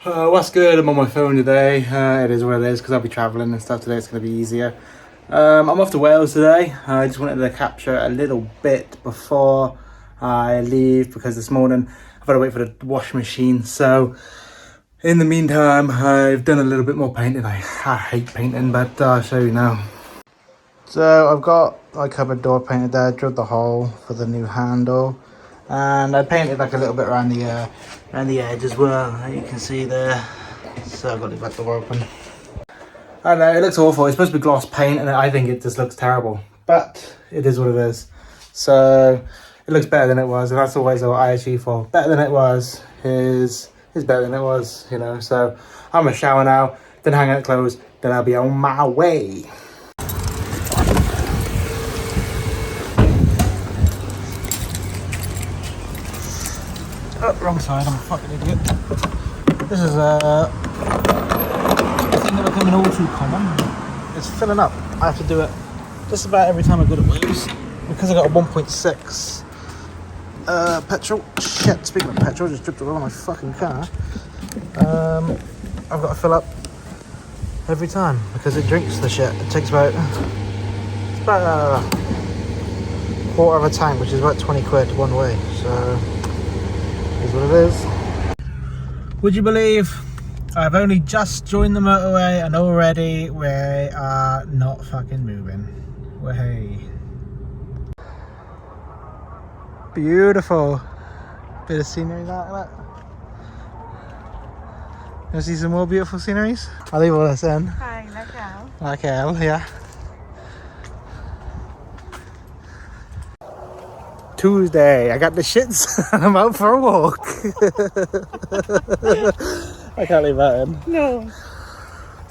What's good? I'm on my phone today. It is what it is because I'll be travelling and stuff today. It's going to be easier. I'm off to Wales today. I just wanted to capture a little bit before I leave because this morning I've got to wait for the wash machine. So in the meantime, I've done a little bit more painting. I hate painting, but I'll show you now. So I've got my cupboard door painted there, drilled the hole for the new handle. And I painted like a little bit around the edge as well, you can see there. So I've got to leave that door open. I don't know, it looks awful. It's supposed to be gloss paint and I think it just looks terrible. But it is what it is. So it looks better than it was, and that's always what I achieve for. Better than it was is better than it was, you know. So I'm gonna shower now, then hang out clothes, then I'll be on my way. Oh, wrong side, I'm a fucking idiot. This is a thing that becoming all too common. It's filling up. I have to do it just about every time I go to Wales. Because I got a 1.6 petrol. Shit, speaking of petrol, I just dripped all over my fucking car. I've got to fill up every time because it drinks the shit. It takes about a quarter of a tank, which is about 20 quid one way. So is what it is. Would you believe I've only just joined the motorway and already we are not fucking moving? Way. Beautiful. Bit of scenery like that. You want to see some more beautiful sceneries? I'll leave all this in. Hi, like hell. Like hell, yeah. Tuesday, I got the shits and I'm out for a walk. I can't leave that in. No.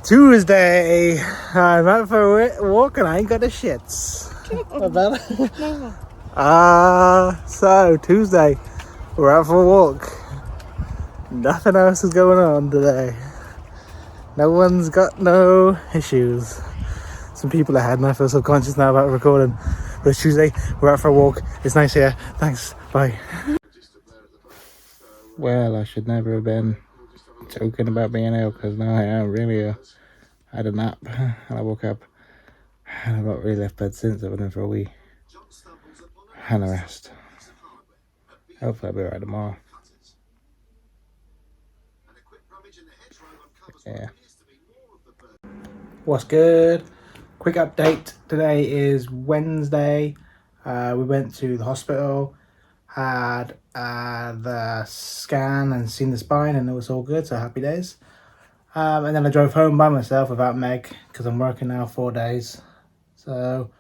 Tuesday, I'm out for a walk and I ain't got the shits. Not bad. No. So Tuesday, we're out for a walk. Nothing else is going on today. No one's got no issues. Some people ahead and I feel subconscious now about recording. But it's Tuesday, we're out for a walk. It's nice here. Thanks. Bye. Well, I should never have been joking about being ill because now I am really ill. I had a nap and I woke up and I've not really left bed since. I've been in for a wee and a rest. Hopefully I'll be alright tomorrow. Yeah. What's good? Quick update. Today is Wednesday. We went to the hospital, had the scan and seen the spine, and it was all good, so happy days. And then I drove home by myself without Meg because I'm working now 4 days. So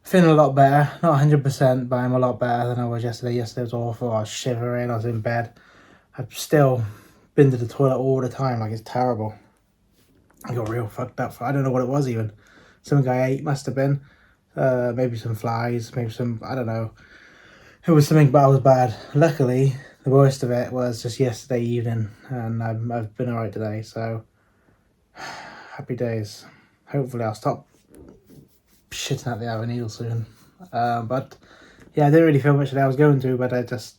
feeling a lot better. Not 100%, but I'm a lot better than I was yesterday. Yesterday was awful. I was shivering. I was in bed. I've still been to the toilet all the time. Like, it's terrible. I got real fucked up. I don't know what it was even. Something I ate must have been. Maybe some flies, maybe some, I don't know. It was something, but I was bad. Luckily, the worst of it was just yesterday evening, and I've been alright today, so happy days. Hopefully I'll stop shitting at the other needle soon. But yeah, I didn't really feel much today. I was going to, but I just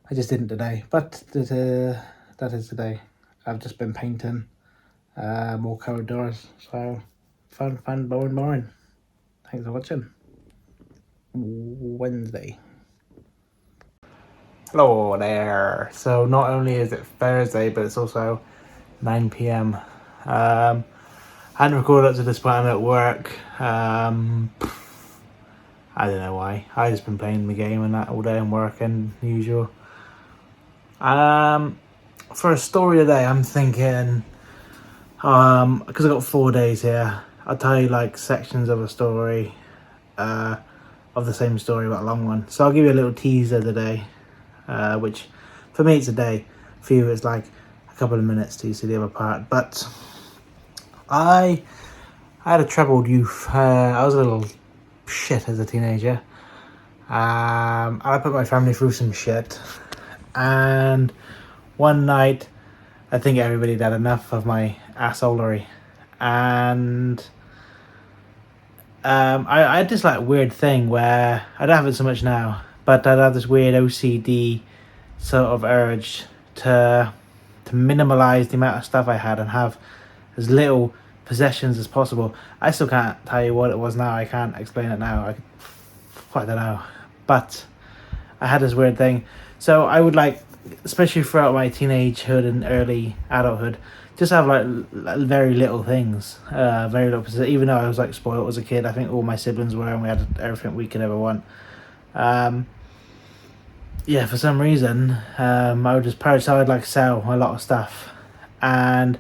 didn't today. But that is today. I've just been painting more covered doors, so fun, boring. Thanks for watching. Wednesday. Hello there. So not only is it Thursday, but it's also 9 p.m. I hadn't recorded up to this point. I'm at work. I don't know why. I just been playing the game and that all day and working, usual. For a story today, I'm thinking, because I got 4 days here, I'll tell you like sections of a story, of the same story, but a long one. So I'll give you a little teaser today, which for me it's a day, for you it's like a couple of minutes till you see the other part. But I had a troubled youth. I was a little shit as a teenager. I put my family through some shit, and one night I think everybody had enough of my assholery, and I had this like weird thing where I don't have it so much now, but I'd have this weird OCD sort of urge to to minimalize the amount of stuff I had and have as little possessions as possible. I still can't tell you what it was now. I can't explain it now. I don't know. But I had this weird thing. So I would like, especially throughout my teenagehood and early adulthood, just have like very little things. Very little. Even though I was like spoiled as a kid, I think all my siblings were, and we had everything we could ever want. Yeah, for some reason, I would just purge. So I'd like sell a lot of stuff, and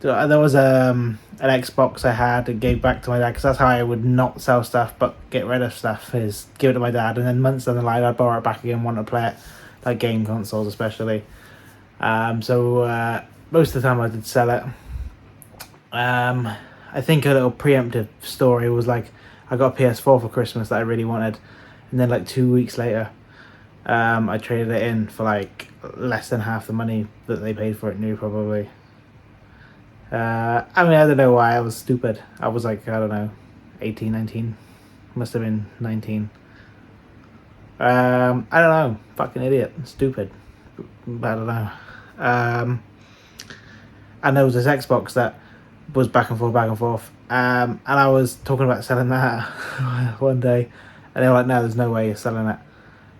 there was an Xbox I had and gave back to my dad, because that's how I would not sell stuff but get rid of stuff, is give it to my dad, and then months down the line I'd borrow it back again, want to play it, like game consoles especially. So most of the time I did sell it. I think a little preemptive story was like, I got a PS4 for Christmas that I really wanted, and then like 2 weeks later I traded it in for like less than half the money that they paid for it new, probably. I mean, I don't know why. I was stupid. I was like, I don't know, 18, 19. Must have been 19. I don't know. Fucking idiot. Stupid. I don't know. And there was this Xbox that was back and forth. And I was talking about selling that one day. And they were like, no, there's no way you're selling it.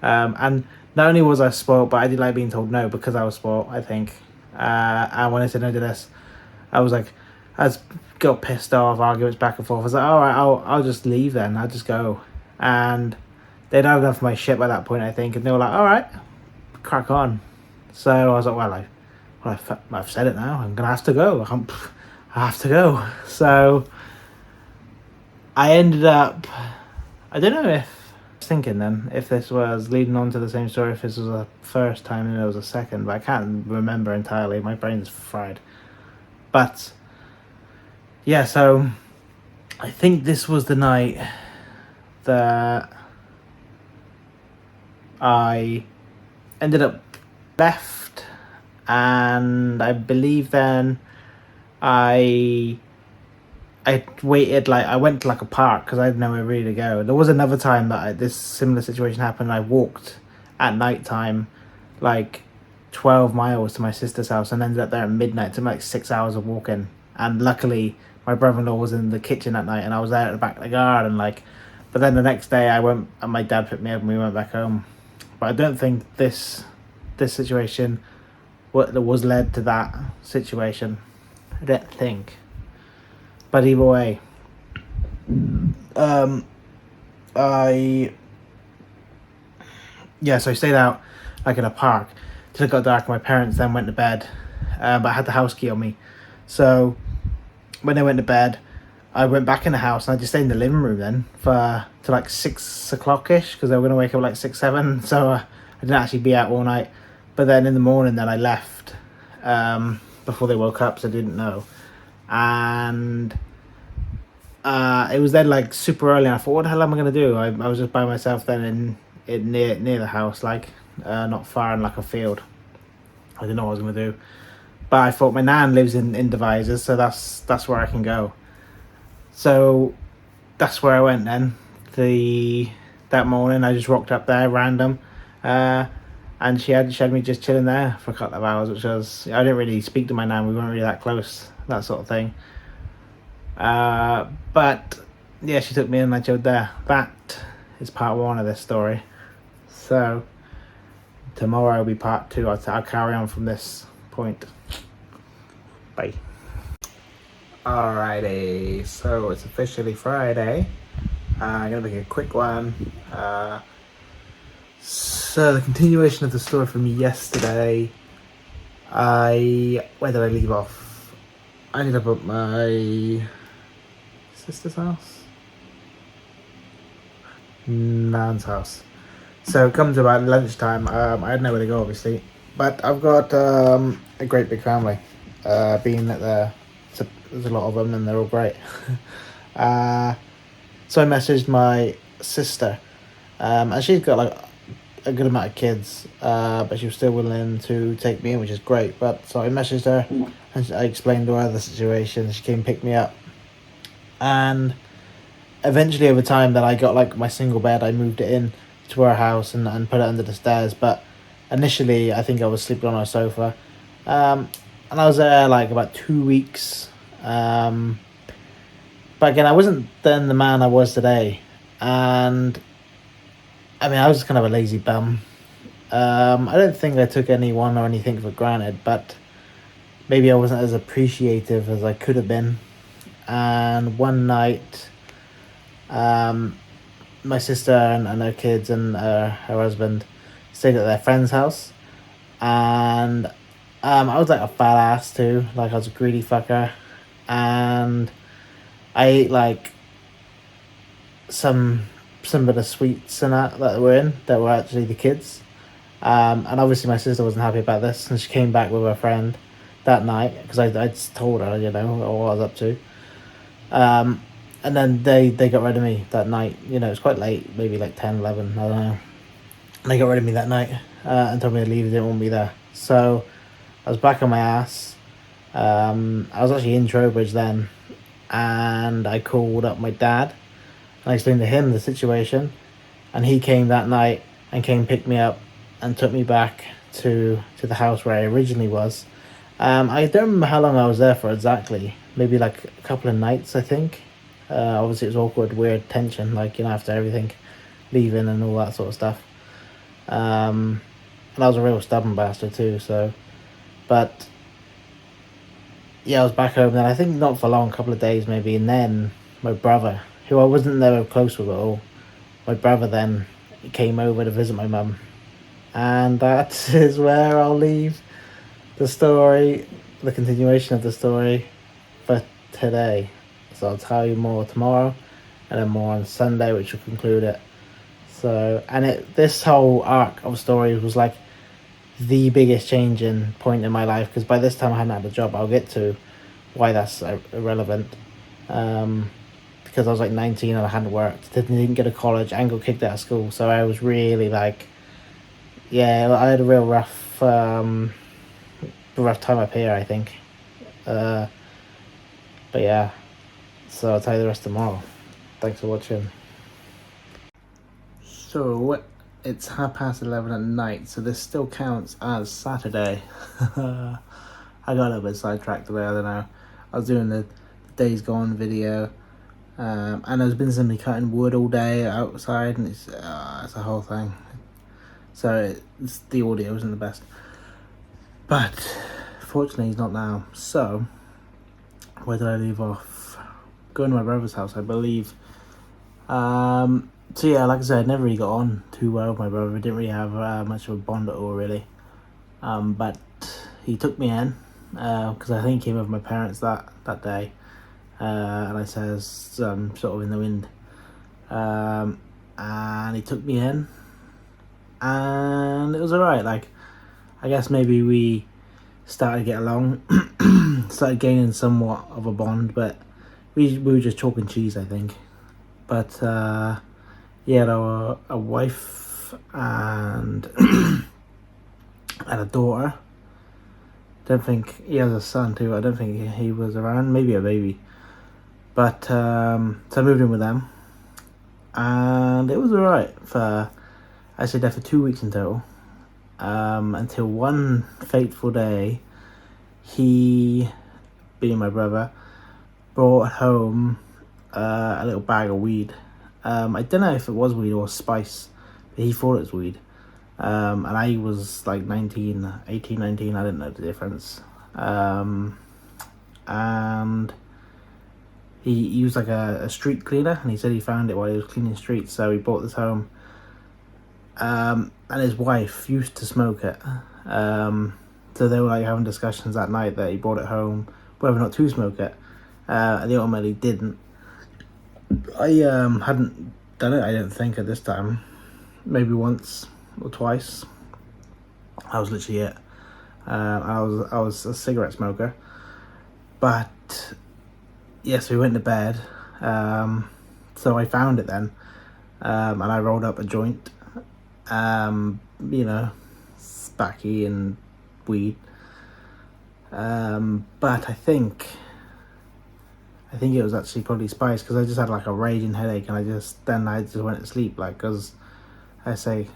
And not only was I spoiled, but I did like being told no, because I was spoiled, I think. And when I said no to this, I was like, I got pissed off, arguments back and forth. I was like, all right, I'll just leave then. I'll just go. And they'd had enough of my shit by that point, I think. And they were like, all right, crack on. So I was like, well, I've said it now. I'm going to have to go. I have to go. So I ended up, I don't know if, I was thinking then, if this was leading on to the same story, if this was a first time and it was a second, but I can't remember entirely. My brain's fried. But yeah, so I think this was the night that I ended up left, and I believe then I waited, like I went to like a park because I had nowhere really to go. There was another time that this similar situation happened. I walked at night time, like 12 miles to my sister's house, and ended up there at midnight. It took me like 6 hours of walking, and luckily my brother-in-law was in the kitchen that night and I was there at the back of the garden, like. But then the next day I went and my dad picked me up and we went back home. But I don't think this situation was led to that situation. I don't think. But either way, so I stayed out like in a park till it got dark. My parents then went to bed, but I had the house key on me. So when they went to bed, I went back in the house and I just stayed in the living room then to like 6 o'clock ish, because they were going to wake up like 6, 7. So I didn't actually be out all night. But then in the morning, then I left before they woke up, so I didn't know. And it was then like super early, and I thought, what the hell am I going to do? I was just by myself then in near the house, like not far in like a field. I didn't know what I was going to do. But I thought my nan lives in Devizes, so that's where I can go. So that's where I went then. That morning I just rocked up there random, and she had me just chilling there for a couple of hours, which was, I didn't really speak to my nan. We weren't really that close, that sort of thing. But yeah, she took me in and I chilled there. That is part 1 of this story. So tomorrow will be part 2. I'll carry on from this point. Bye. Alrighty, so it's officially Friday. I'm gonna make a quick one. So the continuation of the story from yesterday. Where did I leave off? I ended up at my sister's house, nan's house. So it comes about lunchtime. I had nowhere to go, obviously, but I've got a great big family. Being that there's a lot of them and they're all great. So I messaged my sister, and she's got like a good amount of kids, but she was still willing to take me in, which is great. But so I messaged her and I explained to her the situation. She came and picked me up, and eventually over time then I got like my single bed. I moved it in to our house and put it under the stairs. But initially I think I was sleeping on our sofa, And I was there like about 2 weeks. Um, but again, I wasn't then the man I was today. And I mean, I was just kind of a lazy bum. I don't think I took anyone or anything for granted, but maybe I wasn't as appreciative as I could have been. And one night, um, my sister and her kids and her husband stayed at their friend's house, and I was like a fat ass too, like I was a greedy fucker, and I ate like some some of the sweets and that were in that were actually the kids. And obviously my sister wasn't happy about this, and she came back with her friend that night because I just told her, what I was up to. Um, and then they got rid of me that night. It was quite late, maybe like 10, 11, I don't know. And they got rid of me that night and told me to leave, they didn't want me there. So I was back on my ass. I was actually in Trowbridge then, and I called up my dad and I explained to him the situation, and he came that night and came pick me up and took me back to the house where I originally was. I don't remember how long I was there for exactly. Maybe like a couple of nights, I think. Obviously, it was awkward, weird tension, like after everything, leaving and all that sort of stuff. And I was a real stubborn bastard too. So, but yeah, I was back home then. I think not for long, a couple of days maybe, and then my brother, who I wasn't never close with at all, my brother then came over to visit my mum, and that is where I'll leave the story, the continuation of the story for today. So I'll tell you more tomorrow, and then more on Sunday, which will conclude it. So, and this whole arc of stories was like the biggest changing point in my life, because by this time I hadn't had a job. I'll get to why that's irrelevant. Because I was like 19 and I hadn't worked, didn't go to college, and got kicked out of school. So I was really like, yeah, I had a real rough time up here, I think. But yeah, so I'll tell you the rest tomorrow. Thanks for watching. So it's 11:30 at night, so this still counts as Saturday. I got a little bit sidetracked today, I don't know. I was doing the Days Gone video, and there's been somebody cutting wood all day outside, and it's a whole thing. So the audio isn't the best. But fortunately he's not now. So where did I leave off? Going to my brother's house, I believe. So yeah, like I said, I never really got on too well with my brother. We didn't really have much of a bond at all, really. But he took me in because I think he came with my parents that day, and I says sort of in the wind, and he took me in, and it was alright. Like, I guess maybe we started to get along, started gaining somewhat of a bond, but we were just chalk and cheese, I think. But he had a wife and and a daughter. Don't think he has a son too. I don't think he was around. Maybe a baby. But so I moved in with them, and it was alright for, I stayed there for 2 weeks in total. Until one fateful day, he, being my brother, brought home a little bag of weed. I don't know if it was weed or spice, but he thought it was weed. And I was like 18, 19, I didn't know the difference. And he used like a street cleaner, and he said he found it while he was cleaning streets, so he brought this home. And his wife used to smoke it. So they were like having discussions that night that he brought it home, whether or not to smoke it. And he ultimately didn't. I hadn't done it, I don't think, at this time. Maybe once or twice. That was literally it. I was a cigarette smoker. But yes, we went to bed. So I found it then. And I rolled up a joint. Spacky and weed. But I think it was actually probably spice, because I just had like a raging headache, and I just went to sleep, like, because I say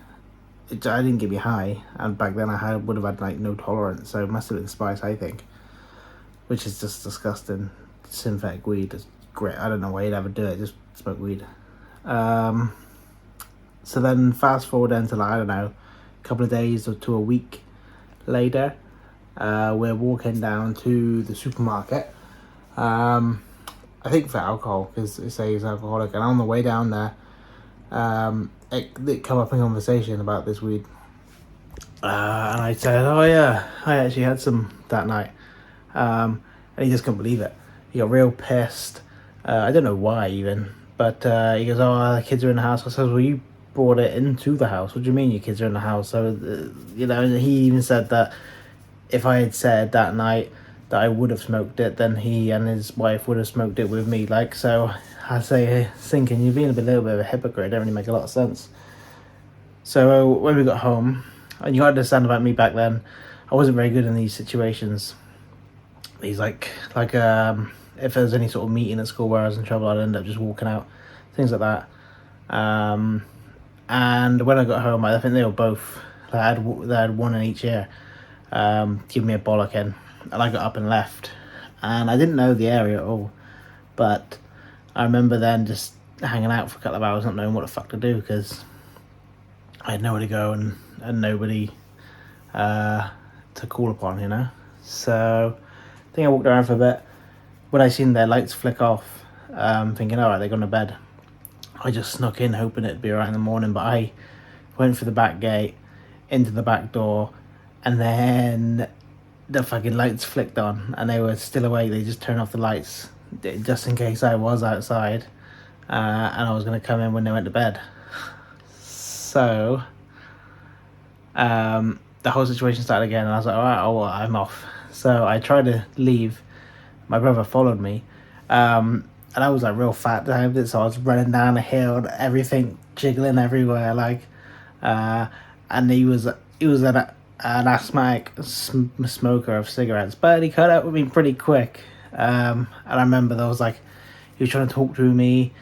I didn't get me high, and back then would have had like no tolerance, so it must have been spice, I think, which is just disgusting. Synthetic weed is great. I don't know why you'd ever do it. Just smoke weed. So then fast forward until, I don't know, a couple of days or to a week later, we're walking down to the supermarket. I think for alcohol, because it says alcoholic, and on the way down there, it come up in conversation about this weed. And I said, oh yeah, I actually had some that night. And he just couldn't believe it. He got real pissed. I don't know why even, but he goes, oh, the kids are in the house. I said, well, you brought it into the house. What do you mean your kids are in the house? So, and he even said that if I had said that night that I would have smoked it, then he and his wife would have smoked it with me. Like, so I say, hey, thinking, you're being a little bit of a hypocrite. It don't really make a lot of sense. So when we got home, and you got to understand about me back then, I wasn't very good in these situations. He's like if there was any sort of meeting at school where I was in trouble, I'd end up just walking out, things like that. And when I got home, I think they were both, they had one in each ear, give me a bollocking, and I got up and left. And I didn't know the area at all, but I remember then just hanging out for a couple of hours, not knowing what the fuck to do, because I had nowhere to go and nobody to call upon, you know. So I think I walked around for a bit. When I seen their lights flick off, thinking, alright, they're gone to bed, I just snuck in hoping it'd be alright in the morning. But I went through the back gate into the back door, and then the fucking lights flicked on and they were still awake. They just turned off the lights just in case I was outside, and I was going to come in when they went to bed. So the whole situation started again, and I was like, alright, oh, well, I'm off. So I tried to leave. My brother followed me, and I was like real fat behind it, so I was running down the hill, everything jiggling everywhere, like, and he was an asthmatic smoker of cigarettes, but he caught up with me pretty quick. And I remember there was like, he was trying to talk to me,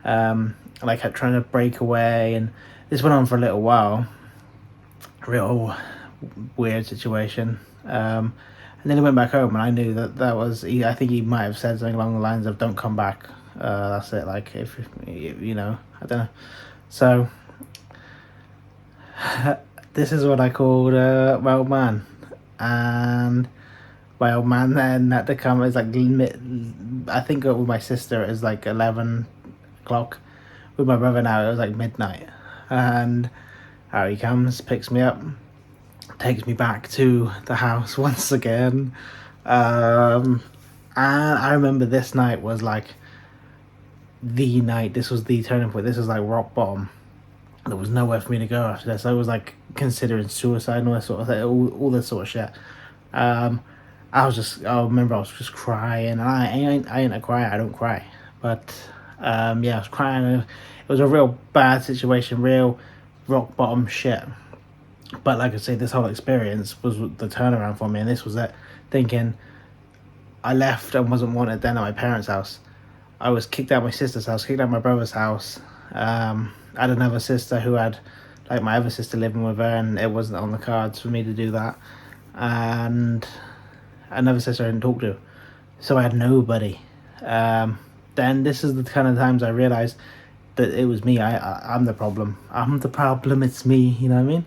like trying to break away, and this went on for a little while. Real weird situation. And then he went back home, and I knew that was, I think he might have said something along the lines of, don't come back, that's it, like, if you know, I don't know. So this is what I called my old man, and my old man then had to come. It's like, I think with my sister it was like 11 o'clock. With my brother now it was like midnight, and out he comes, picks me up, takes me back to the house once again. And I remember this night was like the night. This was the turning point. This was like rock bottom. There was nowhere for me to go after this. I was like considering suicide and all that sort of thing, all this sort of shit. I remember I was just crying, and I ain't a crier, I don't cry. But yeah, I was crying, and it was a real bad situation, real rock bottom shit. But like I say, this whole experience was the turnaround for me, and this was it. Thinking, I left and wasn't wanted then at my parents' house. I was kicked out of my sister's house, kicked out of my brother's house. I had another sister who had, like, my other sister living with her, and it wasn't on the cards for me to do that. And another sister I didn't talk to, so I had nobody. Then this is the kind of times I realised that it was me. I'm the problem. I'm the problem. It's me. You know what I mean?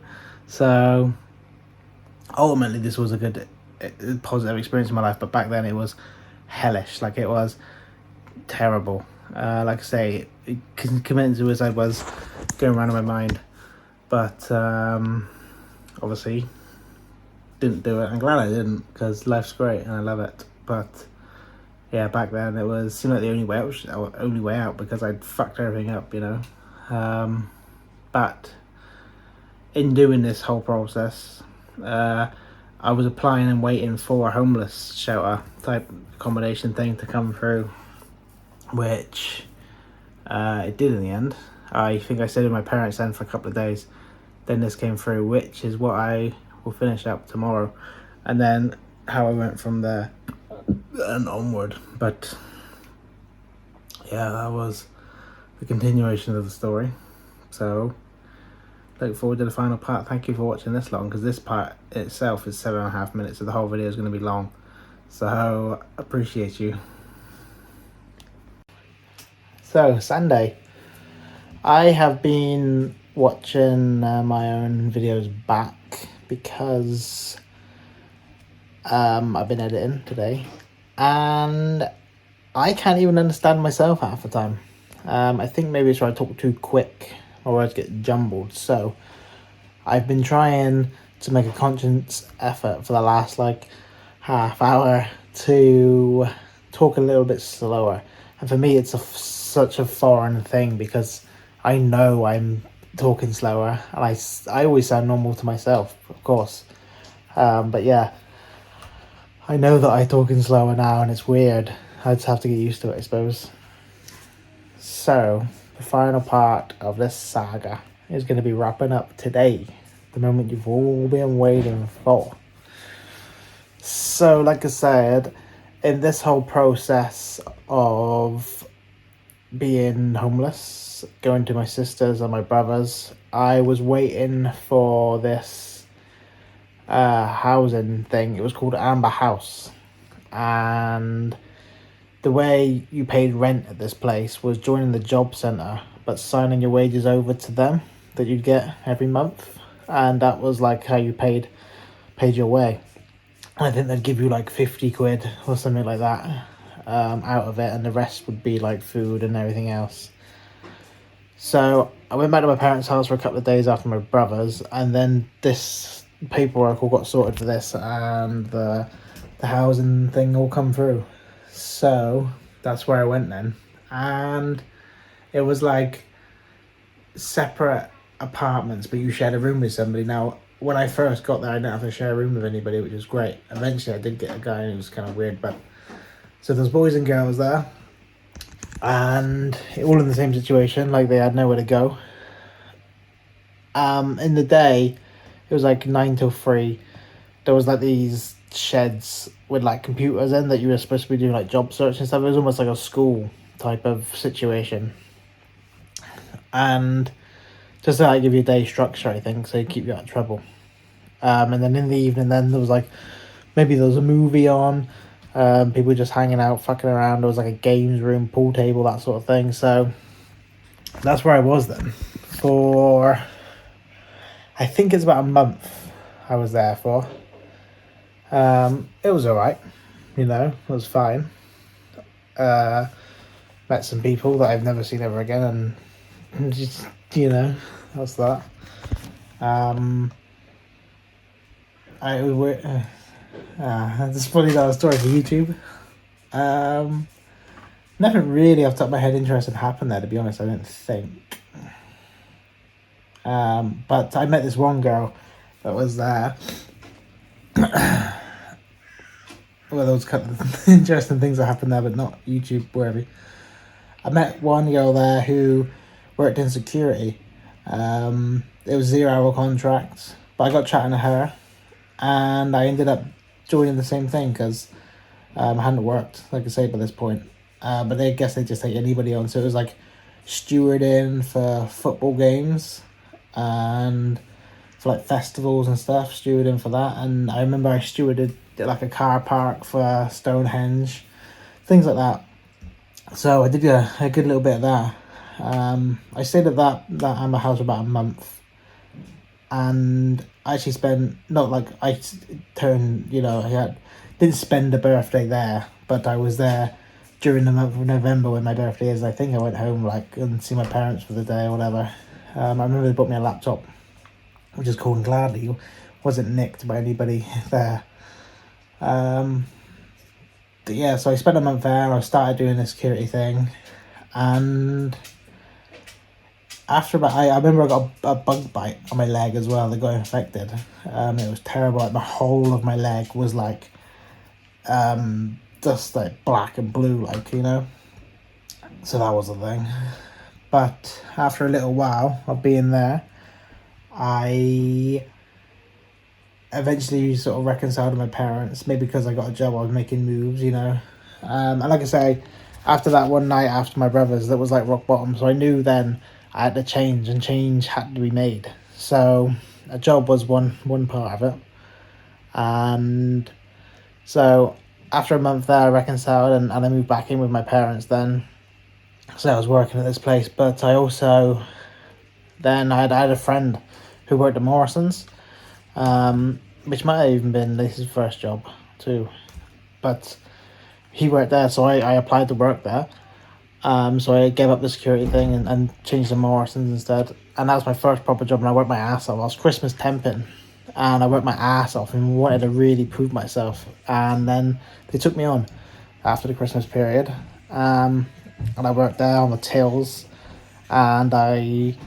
So ultimately, this was a good, positive experience in my life. But back then, it was hellish. Like, it was terrible. Like I say, committing suicide was going around in my mind, but obviously didn't do it. I'm glad I didn't, because life's great and I love it. But yeah, back then it was, the only way out, because I'd fucked everything up, you know. But in doing this whole process, I was applying and waiting for a homeless shelter type accommodation thing to come through, which it did in the end. I think I stayed with my parents then for a couple of days. Then this came through, which is what I will finish up tomorrow, and then how I went from there and onward. But yeah, that was the continuation of the story. So look forward to the final part. Thank you for watching this long, because this part itself is 7.5 minutes, so the whole video is going to be long. So, appreciate you. So, Sunday. I have been watching my own videos back because I've been editing today, and I can't even understand myself half the time. I think maybe it's where I talk too quick or words get jumbled. So I've been trying to make a conscious effort for the last like half hour to talk a little bit slower. And for me, it's such a foreign thing because I know I'm talking slower, and I always sound normal to myself, of course. But yeah, I know that I'm talking slower now, and it's weird. I just have to get used to it, I suppose. So, the final part of this saga is going to be wrapping up today, the moment you've all been waiting for. So, like I said, in this whole process of being homeless, going to my sister's and my brother's, I was waiting for this housing thing. It was called Amber House, and the way you paid rent at this place was joining the job centre, but signing your wages over to them that you'd get every month, and that was like how you paid your way. I think they'd give you like 50 quid or something like that out of it, and the rest would be like food and everything else. So I went back to my parents' house for a couple of days after my brother's, and then this paperwork all got sorted for this, and the housing thing all come through. So that's where I went then, and it was like separate apartments, but you shared a room with somebody. Now, when I first got there, I didn't have to share a room with anybody, which was great. Eventually, I did get a guy, and it was kind of weird, but so there's boys and girls there, and all in the same situation, like they had nowhere to go. In the day, it was like 9 till 3. There was like these sheds with like computers in that you were supposed to be doing like job search and stuff. It was almost like a school type of situation, and just to like give you a day structure, I think, so you keep you out of trouble. And then in the evening, then there was like maybe there was a movie on, people just hanging out, fucking around. There was like a games room, pool table, that sort of thing. So that's where I was then for, I think it's about a month I was there for. It was alright, it was fine. Met some people that I've never seen ever again, and just, that's that. It's funny that story for YouTube. Nothing really off the top of my head interesting happened there, to be honest, I didn't think. But I met this one girl that was there. Well, there was kind of interesting things that happened there, but not YouTube worthy. I met one girl there who worked in security. It was 0-hour contract, but I got chatting to her, and I ended up joining the same thing because I hadn't worked, like I say, by this point. But I guess they just take anybody on. So it was like stewarding for football games and for like festivals and stuff, stewarding for that. And I remember I stewarded like a car park for Stonehenge, things like that. So I did a good little bit of that. I stayed at that Amber House for about a month, and I actually spent, not like I turned, didn't spend a birthday there, but I was there during the month of November when my birthday is. I think I went home and see my parents for the day or whatever. I remember they bought me a laptop, which is cool, and gladly wasn't nicked by anybody there. But yeah, so I spent a month there. I started doing the security thing, and after about, I remember I got a bug bite on my leg as well that got infected. It was terrible. Like, the whole of my leg was like just like black and blue, so that was the thing. But after a little while of being there, I eventually sort of reconciled with my parents, maybe because I got a job, I was making moves, and like I say, after that one night after my brother's, that was like rock bottom. So I knew then I had to change, and change had to be made. So a job was one part of it, and so after a month there, I reconciled and I moved back in with my parents then. So I was working at this place, but I also then I had a friend who worked at Morrison's, which might have even been Lisa's first job too. But he worked there, so I applied to work there. So I gave up the security thing and changed to Morrison's instead. And that was my first proper job, and I worked my ass off. I was Christmas temping, and I worked my ass off and wanted to really prove myself. And then they took me on after the Christmas period. And I worked there on the tills, and I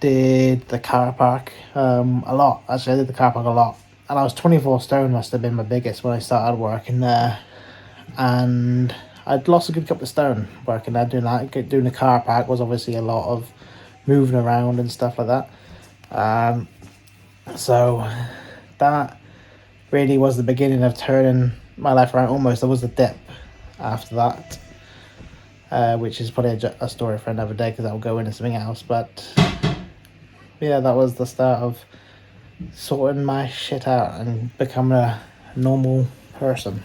did the car park a lot. Actually, I did the car park a lot. And I was 24 stone, must have been my biggest when I started working there. And I'd lost a good couple of stone working there doing that. Doing the car park was obviously a lot of moving around and stuff like that. So that really was the beginning of turning my life around. Almost, there was a dip after that, which is probably a story for another day because I'll go into something else. But yeah, that was the start of sorting my shit out and becoming a normal person.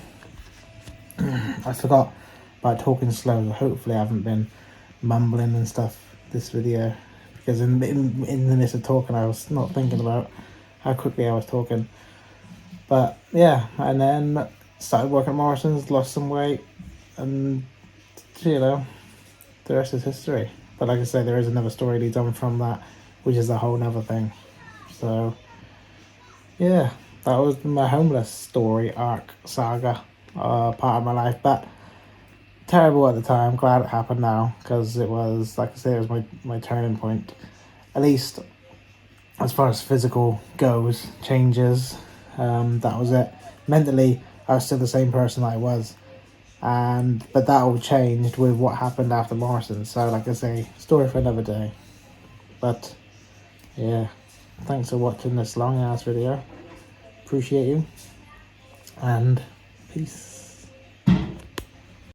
I forgot about talking slow. Hopefully, I haven't been mumbling and stuff this video because in the midst of talking, I was not thinking about how quickly I was talking. But yeah, and then started working at Morrison's, lost some weight, and you know, the rest is history. But like I say, there is another story leads on from that, which is a whole nother thing. So yeah, that was my homeless story arc saga, part of my life. But terrible at the time. Glad it happened now because it was, like I say, it was my turning point. At least as far as physical goes, changes. That was it. Mentally, I was still the same person I was, but that all changed with what happened after Morrison. So, like I say, story for another day. But yeah, thanks for watching this long ass video. Appreciate you, and peace.